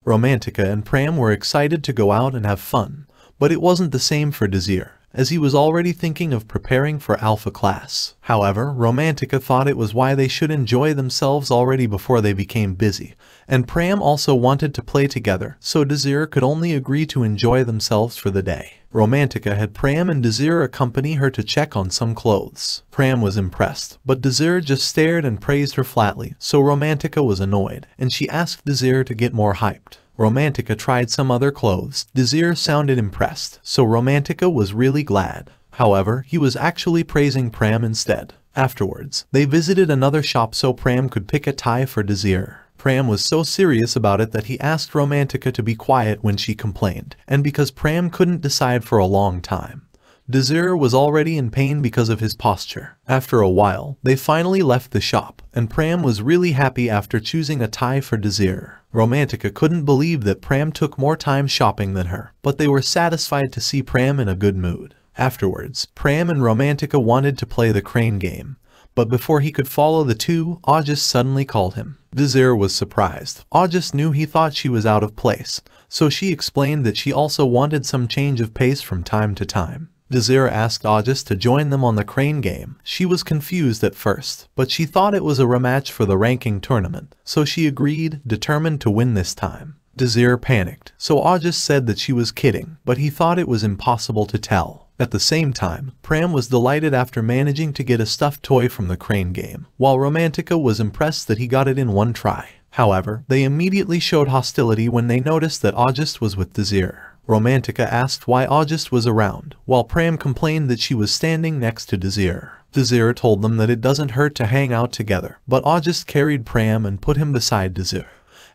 Romantica and Pram were excited to go out and have fun, but it wasn't the same for Desir, as he was already thinking of preparing for Alpha class. However, Romantica thought it was why they should enjoy themselves already before they became busy, and Pram also wanted to play together, so Desir could only agree to enjoy themselves for the day. Romantica had Pram and Desir accompany her to check on some clothes. Pram was impressed, but Desir just stared and praised her flatly, so Romantica was annoyed, and she asked Desir to get more hyped. Romantica tried some other clothes. Desir sounded impressed, so Romantica was really glad. However, he was actually praising Pram instead. Afterwards, they visited another shop so Pram could pick a tie for Desir. Pram was so serious about it that he asked Romantica to be quiet when she complained, and because Pram couldn't decide for a long time. Desir was already in pain because of his posture. After a while, they finally left the shop, and Pram was really happy after choosing a tie for Desir. Romantica couldn't believe that Pram took more time shopping than her, but they were satisfied to see Pram in a good mood. Afterwards, Pram and Romantica wanted to play the crane game, but before he could follow the two, August suddenly called him. Desir was surprised. August knew he thought she was out of place, so she explained that she also wanted some change of pace from time to time. Desir asked August to join them on the crane game. She was confused at first, but she thought it was a rematch for the ranking tournament, so she agreed, determined to win this time. Desir panicked, so August said that she was kidding, but he thought it was impossible to tell. At the same time, Pram was delighted after managing to get a stuffed toy from the crane game, while Romantica was impressed that he got it in one try. However, they immediately showed hostility when they noticed that August was with Desir. Romantica asked why August was around, while Pram complained that she was standing next to Desir. Desir told them that it doesn't hurt to hang out together, but August carried Pram and put him beside Desir.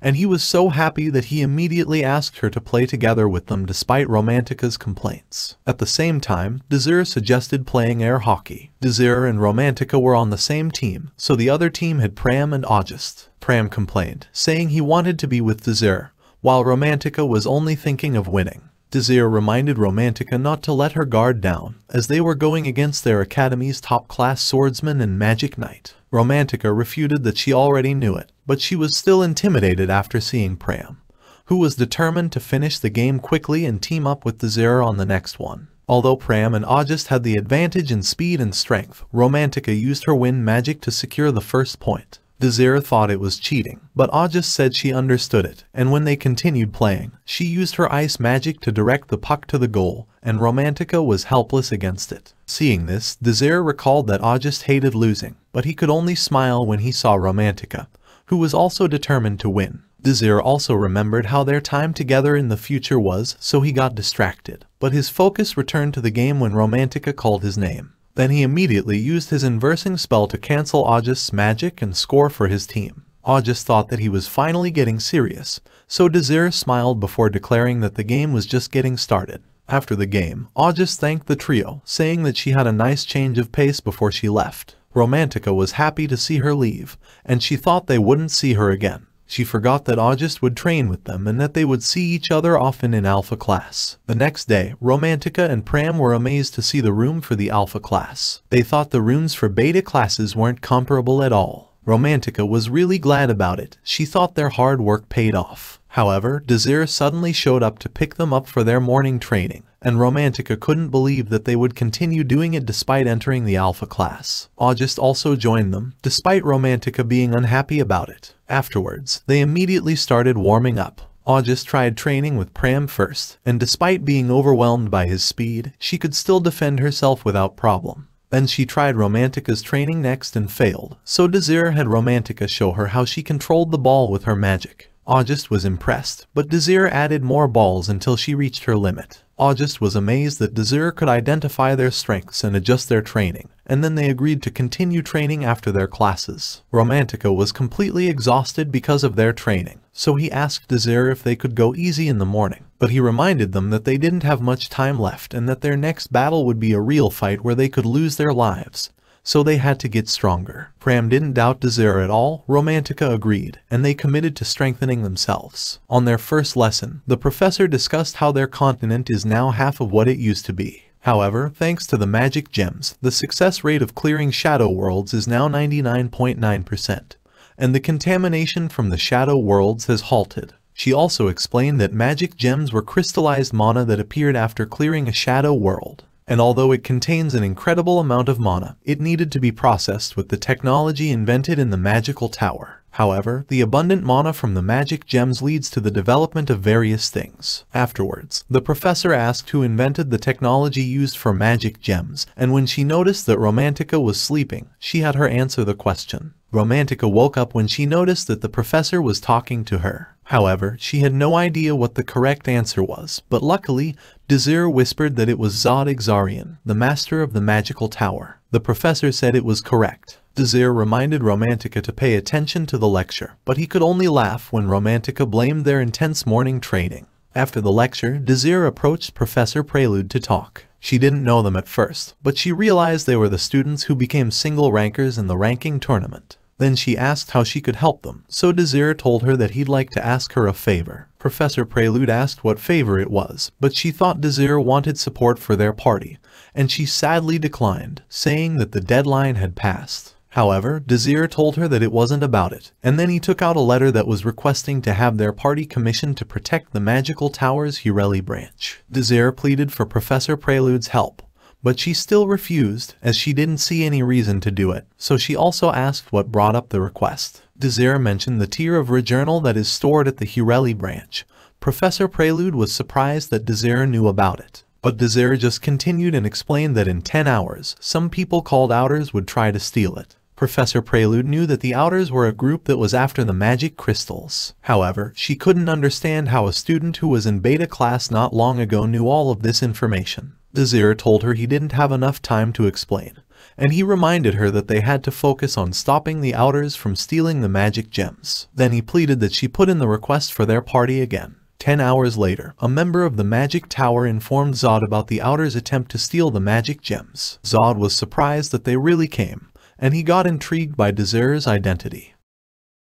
And he was so happy that he immediately asked her to play together with them despite Romantica's complaints. At the same time, Desir suggested playing air hockey. Desir and Romantica were on the same team, so the other team had Pram and August. Pram complained, saying he wanted to be with Desir, while Romantica was only thinking of winning. Desir reminded Romantica not to let her guard down, as they were going against their academy's top-class swordsman and magic knight. Romantica refuted that she already knew it, but she was still intimidated after seeing Pram, who was determined to finish the game quickly and team up with Desir on the next one. Although Pram and August had the advantage in speed and strength, Romantica used her wind magic to secure the first point. Desir thought it was cheating, but August said she understood it, and when they continued playing, she used her ice magic to direct the puck to the goal, and Romantica was helpless against it. Seeing this, Desir recalled that August hated losing, but he could only smile when he saw Romantica, who was also determined to win. Desir also remembered how their time together in the future was, so he got distracted, but his focus returned to the game when Romantica called his name. Then he immediately used his inversing spell to cancel August's magic and score for his team. August thought that he was finally getting serious, so Desir smiled before declaring that the game was just getting started. After the game, August thanked the trio, saying that she had a nice change of pace before she left. Romantica was happy to see her leave, and she thought they wouldn't see her again. She forgot that August would train with them and that they would see each other often in Alpha class. The next day, Romantica and Pram were amazed to see the room for the Alpha class. They thought the rooms for Beta classes weren't comparable at all. Romantica was really glad about it. She thought their hard work paid off. However, Desir suddenly showed up to pick them up for their morning training, and Romantica couldn't believe that they would continue doing it despite entering the Alpha class. August also joined them, despite Romantica being unhappy about it. Afterwards, they immediately started warming up. August tried training with Pram first, and despite being overwhelmed by his speed, she could still defend herself without problem. Then she tried Romantica's training next and failed, so Desir had Romantica show her how she controlled the ball with her magic. August was impressed, but Desir added more balls until she reached her limit. August was amazed that Desir could identify their strengths and adjust their training, and then they agreed to continue training after their classes. Romantica was completely exhausted because of their training, so he asked Desir if they could go easy in the morning, but he reminded them that they didn't have much time left and that their next battle would be a real fight where they could lose their lives. So they had to get stronger. Pram didn't doubt Desir at all. Romantica agreed, and they committed to strengthening themselves. On their first lesson, the professor discussed how their continent is now half of what it used to be. However, thanks to the magic gems, the success rate of clearing shadow worlds is now 99.9%, and the contamination from the shadow worlds has halted. She also explained that magic gems were crystallized mana that appeared after clearing a shadow world. And although it contains an incredible amount of mana, it needed to be processed with the technology invented in the magical tower. However, the abundant mana from the magic gems leads to the development of various things. Afterwards, the professor asked who invented the technology used for magic gems, and when she noticed that Romantica was sleeping, she had her answer the question. Romantica woke up when she noticed that the professor was talking to her. However, she had no idea what the correct answer was, but luckily, Desir whispered that it was Zod Exarian, the master of the magical tower. The professor said it was correct. Desir reminded Romantica to pay attention to the lecture, but he could only laugh when Romantica blamed their intense morning training. After the lecture, Desir approached Professor Prelude to talk. She didn't know them at first, but she realized they were the students who became single rankers in the ranking tournament. Then she asked how she could help them, so Desir told her that he'd like to ask her a favor. Professor Prelude asked what favor it was, but she thought Desir wanted support for their party, and she sadly declined, saying that the deadline had passed. However, Desir told her that it wasn't about it, and then he took out a letter that was requesting to have their party commissioned to protect the magical tower's Hebrion branch. Desir pleaded for Professor Prelude's help, but she still refused, as she didn't see any reason to do it, so she also asked what brought up the request. Desir mentioned the tier of rejournal that is stored at the Hebrion branch. Professor Prelude was surprised that Desir knew about it, but Desir just continued and explained that in 10 hours, some people called Outers would try to steal it. Professor Prelude knew that the Outers were a group that was after the magic crystals. However, she couldn't understand how a student who was in beta class not long ago knew all of this information. Desir told her he didn't have enough time to explain, and he reminded her that they had to focus on stopping the Outers from stealing the magic gems. Then he pleaded that she put in the request for their party again. 10 hours later, a member of the magic tower informed Zod about the Outers' attempt to steal the magic gems. Zod was surprised that they really came, and he got intrigued by Desir's identity.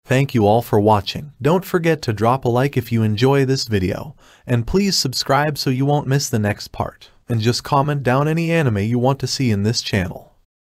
Thank you all for watching. Don't forget to drop a like if you enjoy this video, and please subscribe so you won't miss the next part. And just comment down any anime you want to see in this channel.